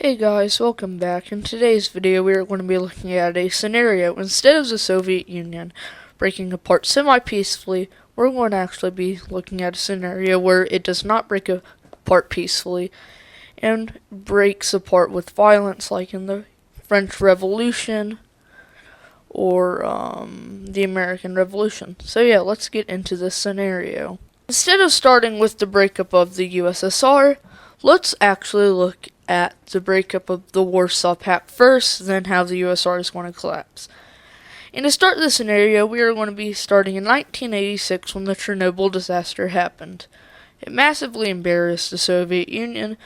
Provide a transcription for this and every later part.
Hey guys, welcome back. In today's video we are going to be looking at a scenario. Instead of the Soviet Union breaking apart semi-peacefully, we're going to actually be looking at a scenario where it does not break apart peacefully and breaks apart with violence, like in the French Revolution or the American Revolution. So yeah, let's get into this scenario. Instead of starting with the breakup of the USSR, let's actually look at the breakup of the Warsaw Pact first, then how the USSR is going to collapse. And to start the scenario, we are going to be starting in 1986 when the Chernobyl disaster happened. It massively embarrassed the Soviet Union,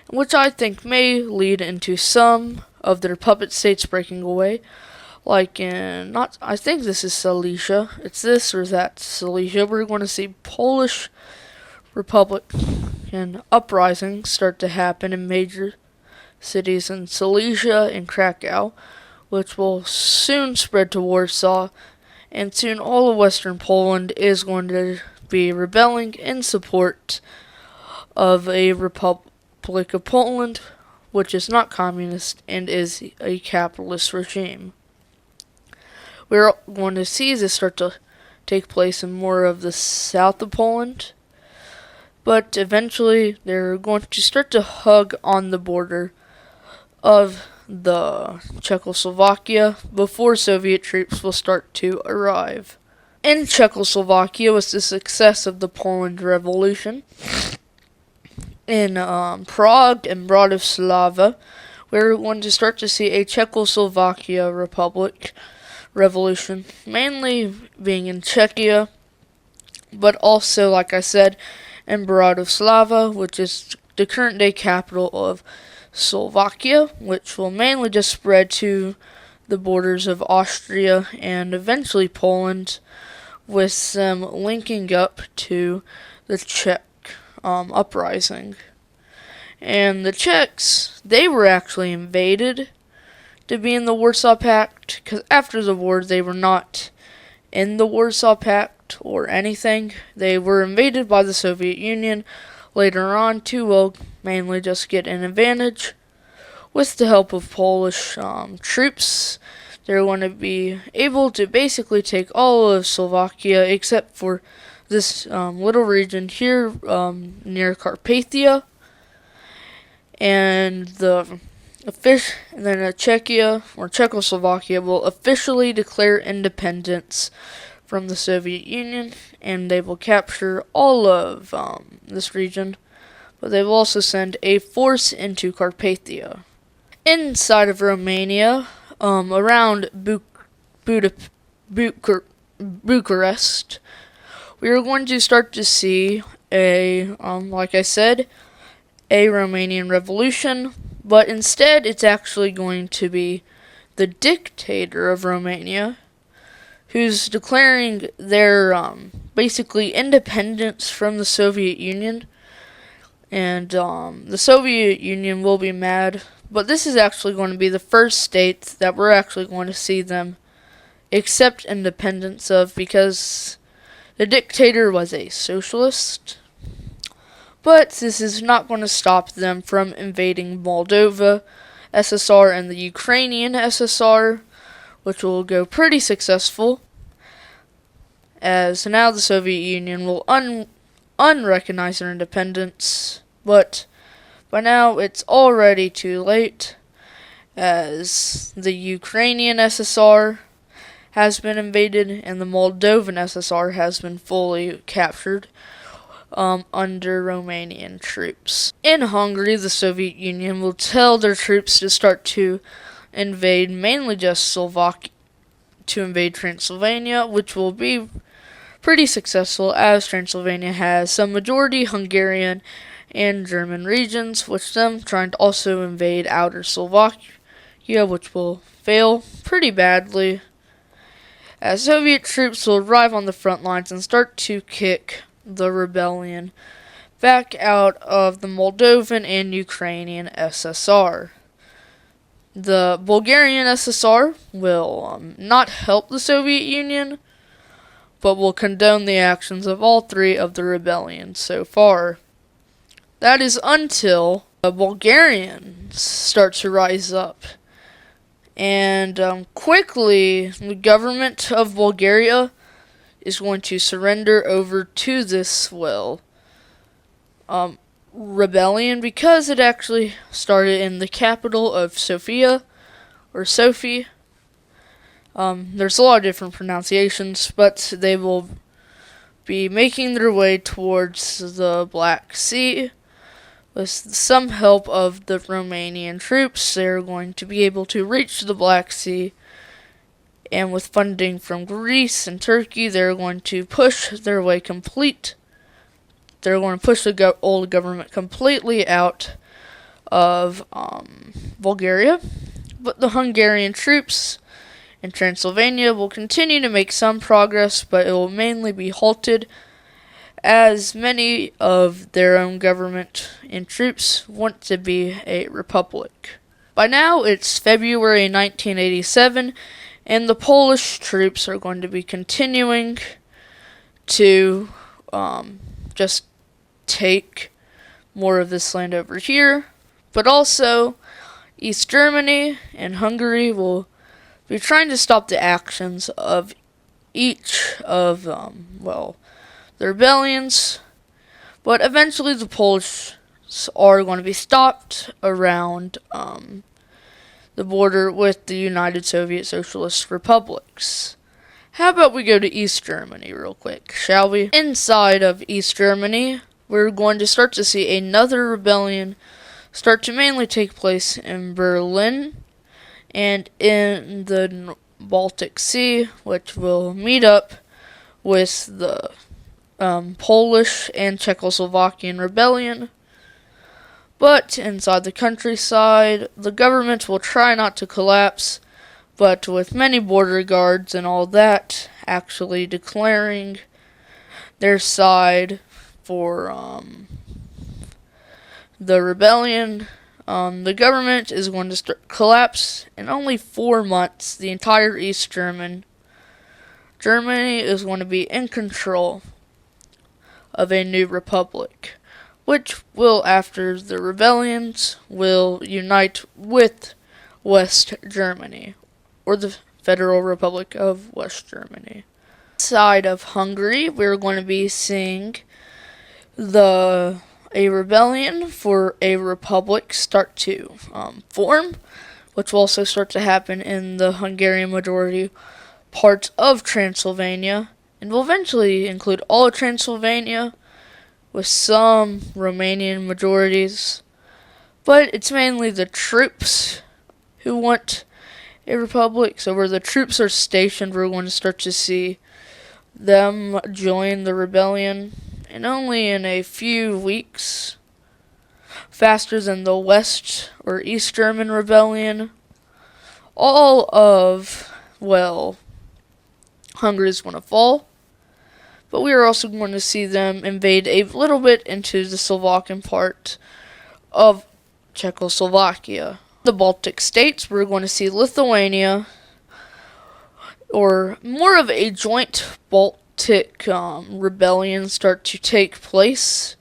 which I think may lead into some of their puppet states breaking away. Like I think this is Silesia. It's this or that Silesia. We're going to see Polish Republican uprisings start to happen in major cities in Silesia and Krakow, which will soon spread to Warsaw, and soon all of Western Poland is going to be rebelling in support of a Republic of Poland, which is not communist and is a capitalist regime. We're going to see this start to take place in more of the south of Poland, but eventually they're going to start to hug on the border of the Czechoslovakia before Soviet troops will start to arrive. In Czechoslovakia was the success of the Poland Revolution. In Prague and Bratislava, we're going to start to see a Czechoslovakia Republic revolution, mainly being in Czechia, but also, like I said, in Bratislava, which is the current day capital of Slovakia, which will mainly just spread to the borders of Austria and eventually Poland, with them linking up to the Czech uprising. And the Czechs, they were actually invaded to be in the Warsaw Pact, because after the war they were not in the Warsaw Pact or anything. They were invaded by the Soviet Union later on to, mainly just get an advantage. With the help of Polish troops, they're going to be able to basically take all of Slovakia except for this little region here near Carpathia, and then Czechia or Czechoslovakia will officially declare independence from the Soviet Union, and they will capture all of this region, but they will also send a force into Carpathia. Inside of Romania, around Bucharest, we are going to start to see like I said, a Romanian revolution, but instead it's actually going to be the dictator of Romania who's declaring their basically independence from the Soviet Union. And the Soviet Union will be mad, but this is actually going to be the first state that we're actually going to see them accept independence of, because the dictator was a socialist. But this is not going to stop them from invading Moldova, SSR, and the Ukrainian SSR, which will go pretty successful, as now the Soviet Union will unrecognize their independence. But by now it's already too late, as the Ukrainian SSR has been invaded and the Moldovan SSR has been fully captured under Romanian troops. In Hungary, the Soviet Union will tell their troops to start to invade mainly just Transylvania, which will be pretty successful, as Transylvania has some majority Hungarian and German regions, which them trying to also invade outer Slovakia, which will fail pretty badly, as Soviet troops will arrive on the front lines and start to kick the rebellion back out of the Moldovan and Ukrainian SSR. The Bulgarian SSR will not help the Soviet Union, but will condone the actions of all three of the rebellions so far. That is until the Bulgarians start to rise up. And quickly, the government of Bulgaria is going to surrender over to this, rebellion, because it actually started in the capital of Sofia, or Sophie. There's a lot of different pronunciations, but they will be making their way towards the Black Sea. With some help of the Romanian troops, they're going to be able to reach the Black Sea, and with funding from Greece and Turkey, they're going to push their way complete. They're going to push the old government completely out of Bulgaria. But the Hungarian troops in Transylvania will continue to make some progress, but it will mainly be halted as many of their own government and troops want to be a republic. By now, it's February 1987, and the Polish troops are going to be continuing to just take more of this land over here, but also East Germany and Hungary will be trying to stop the actions of each of, the rebellions, but eventually the Polish are going to be stopped around the border with the United Soviet Socialist Republics. How about we go to East Germany real quick, shall we? Inside of East Germany, we're going to start to see another rebellion start to mainly take place in Berlin and in the Baltic Sea, which will meet up with the Polish and Czechoslovakian rebellion. But inside the countryside, the government will try not to collapse, but with many border guards and all that actually declaring their side for the rebellion, the government is going to collapse in only 4 months. The entire East Germany is going to be in control of a new republic, which will, after the rebellions, will unite with West Germany, or the Federal Republic of West Germany. Side of Hungary, we're going to be seeing a rebellion for a republic start to form, which will also start to happen in the Hungarian majority parts of Transylvania, and will eventually include all of Transylvania, with some Romanian majorities. But it's mainly the troops who want a republic, so where the troops are stationed, we're going to start to see them join the rebellion, and only in a few weeks, faster than the West or East German rebellion. All of, Hungary is going to fall, but we are also going to see them invade a little bit into the Slovakian part of Czechoslovakia. The Baltic states, we're going to see Lithuania, or more of a joint Baltic rebellion start to take place.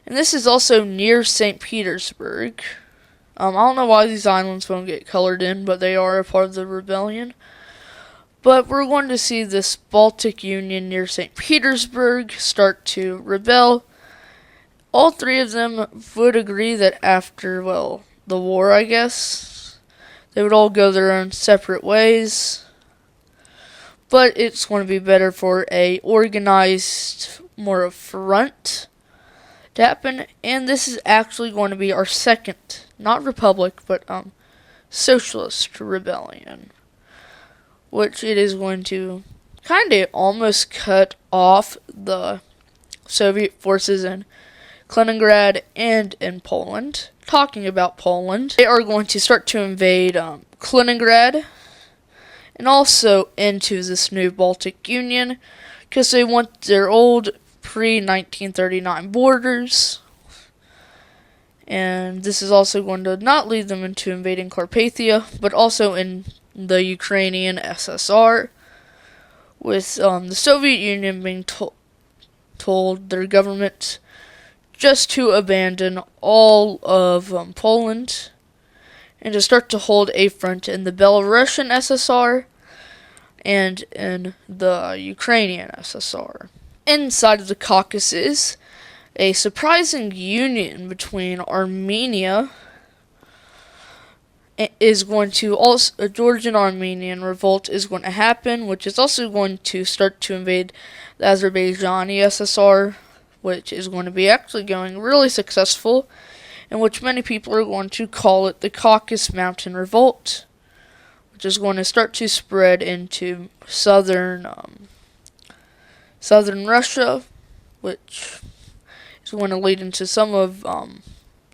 And this is also near St. Petersburg. I don't know why these islands won't get colored in, but they are a part of the rebellion. But we're going to see this Baltic Union near St. Petersburg start to rebel. All three of them would agree that after, the war, I guess, they would all go their own separate ways. But it's going to be better for a organized, more of front to happen. And this is actually going to be our second, not republic, but socialist rebellion, which it is going to kind of almost cut off the Soviet forces in Kaliningrad and in Poland. Talking about Poland, they are going to start to invade Kaliningrad and also into this new Baltic Union, because they want their old pre-1939 borders. And this is also going to not lead them into invading Carpathia, but also in the Ukrainian SSR, with the Soviet Union being told their government just to abandon all of Poland and to start to hold a front in the Belarusian SSR and in the Ukrainian SSR. Inside of the Caucasus, a surprising union between Armenia is going to also, a Georgian-Armenian revolt is going to happen, which is also going to start to invade the Azerbaijani SSR, which is going to be actually going really successful, in which many people are going to call it the Caucasus Mountain Revolt, which is going to start to spread into southern Russia, which is going to lead into some of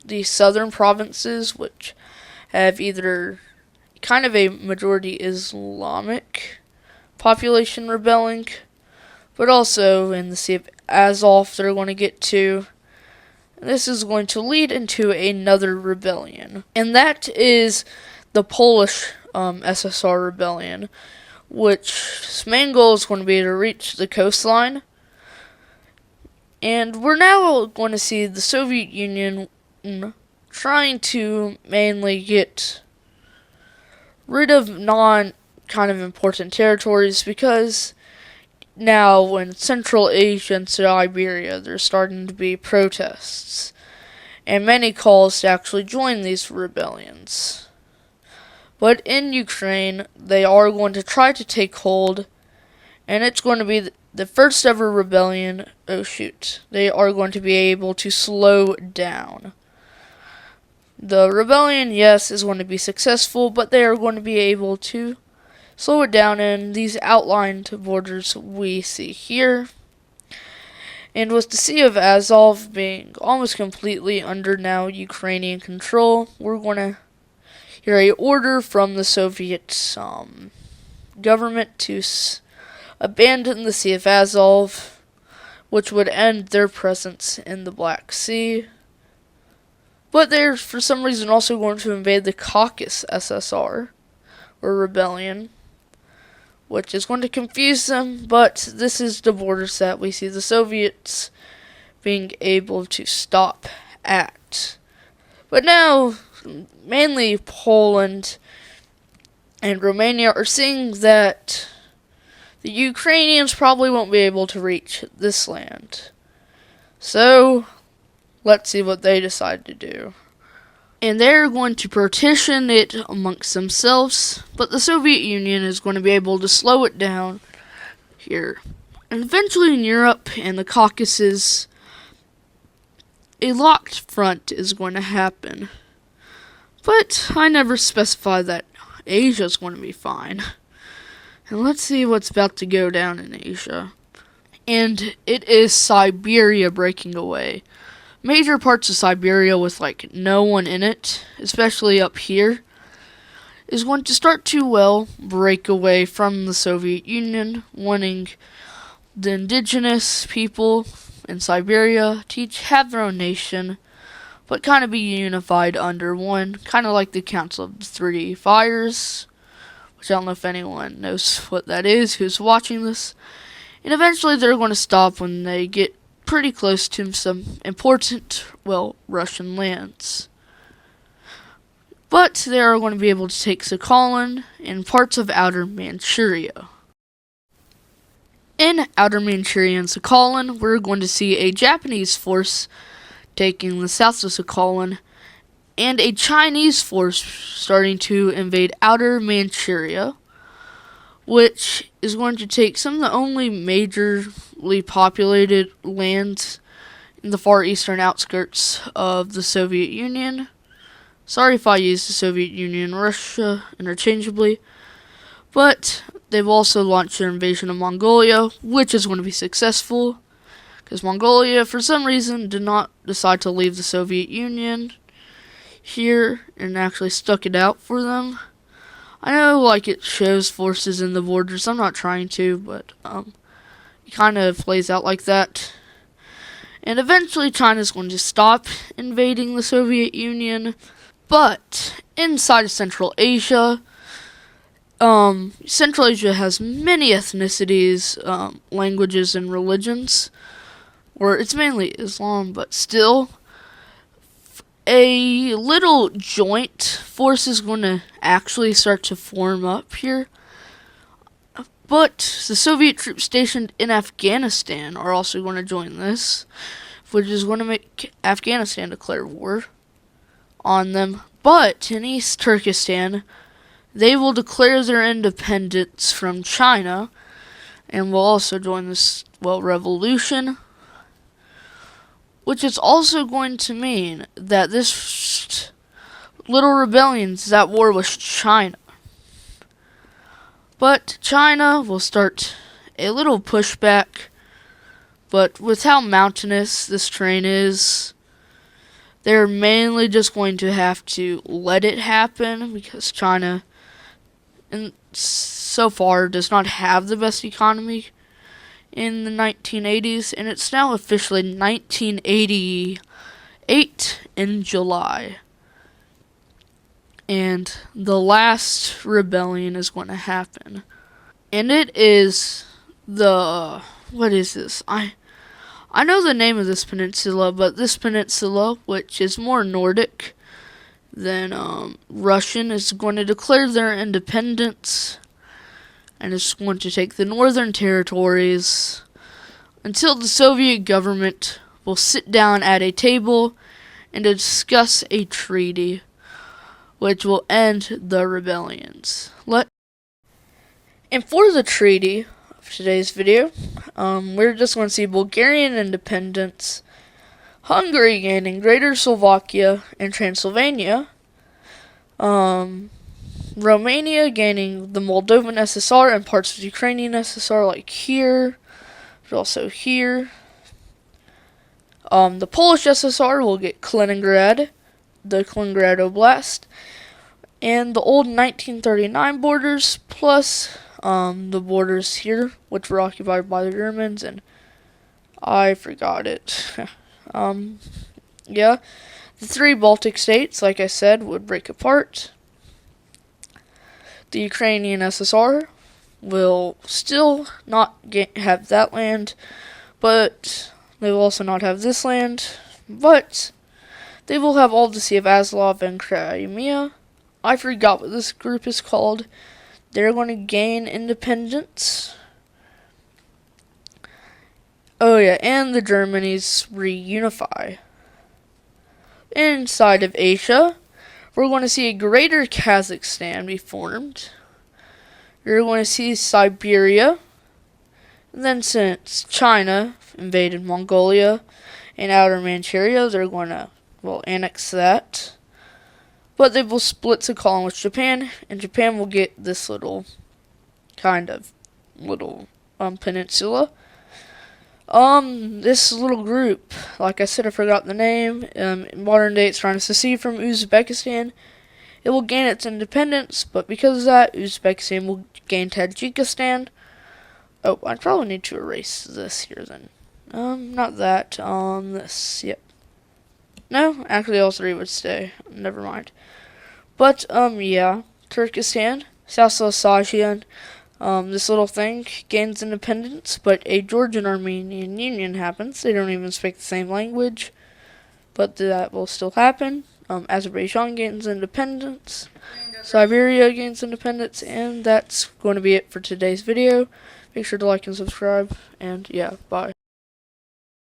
the southern provinces, which have either kind of a majority Islamic population rebelling, but also in the Sea of Azov they're going to get to. This is going to lead into another rebellion, and that is the Polish SSR rebellion, which main goal is going to be to reach the coastline. And we're now going to see the Soviet Union trying to mainly get rid of non-kind of important territories, because now in Central Asia and Siberia there's starting to be protests and many calls to actually join these rebellions. But in Ukraine, they are going to try to take hold, and it's going to be the first ever rebellion. They are going to be able to slow down. The rebellion, yes, is going to be successful, but they are going to be able to slow it down in these outlined borders we see here. And with the Sea of Azov being almost completely under now Ukrainian control, we're going to hear an order from the Soviet government to abandon the Sea of Azov, which would end their presence in the Black Sea. But they're, for some reason, also going to invade the Caucasus SSR, or rebellion, which is going to confuse them, but this is the borders that we see the Soviets being able to stop at. But now, mainly Poland and Romania are seeing that the Ukrainians probably won't be able to reach this land. So, let's see what they decide to do. And they're going to partition it amongst themselves, but the Soviet Union is going to be able to slow it down here. And eventually in Europe and the Caucasus, a locked front is going to happen. But I never specified that Asia's going to be fine. And let's see what's about to go down in Asia. And it is Siberia breaking away. Major parts of Siberia with no one in it, especially up here, is going to start to, break away from the Soviet Union, wanting the indigenous people in Siberia to each have their own nation, but kind of be unified under one, kind of like the Council of the Three Fires, which I don't know if anyone knows what that is who's watching this. And eventually they're going to stop when they get pretty close to some important, Russian lands. But they are going to be able to take Sakhalin and parts of Outer Manchuria. In Outer Manchuria and Sakhalin, we're going to see a Japanese force taking the south of Sakhalin, and a Chinese force starting to invade Outer Manchuria, which is going to take some of the only majorly populated lands in the far eastern outskirts of the Soviet Union. Sorry if I use the Soviet Union and Russia interchangeably, but they've also launched their invasion of Mongolia, which is going to be successful, because Mongolia, for some reason, did not decide to leave the Soviet Union here and actually stuck it out for them. I know, it shows forces in the borders. I'm not trying to, but it kind of plays out like that. And eventually China's going to stop invading the Soviet Union. But inside of Central Asia, Central Asia has many ethnicities, languages, and religions. or it's mainly Islam, but still, a little joint force is going to actually start to form up here. But the Soviet troops stationed in Afghanistan are also going to join this, which is going to make Afghanistan declare war on them. But in East Turkestan, they will declare their independence from China and will also join this, revolution, which is also going to mean that this little rebellion is at war with China. But China will start a little pushback, but with how mountainous this terrain is, they're mainly just going to have to let it happen because China, and so far, does not have the best economy in the 1980s, and it's now officially 1988 in July. And the last rebellion is going to happen. And it is what is this? I know the name of this peninsula, but this peninsula, which is more Nordic than Russian, is going to declare their independence, and it's going to take the northern territories until the Soviet government will sit down at a table and discuss a treaty which will end the rebellions. And for the treaty of today's video, we're just going to see Bulgarian independence, Hungary gaining Greater Slovakia and Transylvania, Romania gaining the Moldovan SSR and parts of the Ukrainian SSR, like here, but also here. The Polish SSR will get Kaliningrad, the Kaliningrad Oblast, and the old 1939 borders, plus the borders here, which were occupied by the Germans, and I forgot it. The 3 Baltic states, like I said, would break apart. The Ukrainian SSR will still not have that land, but they will also not have this land, but they will have all the Sea of Azov and Crimea. I forgot what this group is called. They're going to gain independence. Oh yeah, and the Germanies reunify. Inside of Asia, we're going to see a Greater Kazakhstan be formed. You're going to see Siberia. And then since China invaded Mongolia and Outer Manchuria, they're going to, annex that. But they will split Sakhalin with Japan, and Japan will get this little peninsula. This little group, like I said, I forgot the name. In modern day, it's trying to secede from Uzbekistan. It will gain its independence, but because of that, Uzbekistan will gain Tajikistan. Oh, I probably need to erase this here then. Not that. This. Yep. No, actually, all 3 would stay. Never mind. But Turkestan, South Ossetia, this little thing gains independence, but a Georgian-Armenian union happens. They don't even speak the same language, but that will still happen. Azerbaijan gains independence, Siberia gains independence, and that's going to be it for today's video. Make sure to like and subscribe, and bye.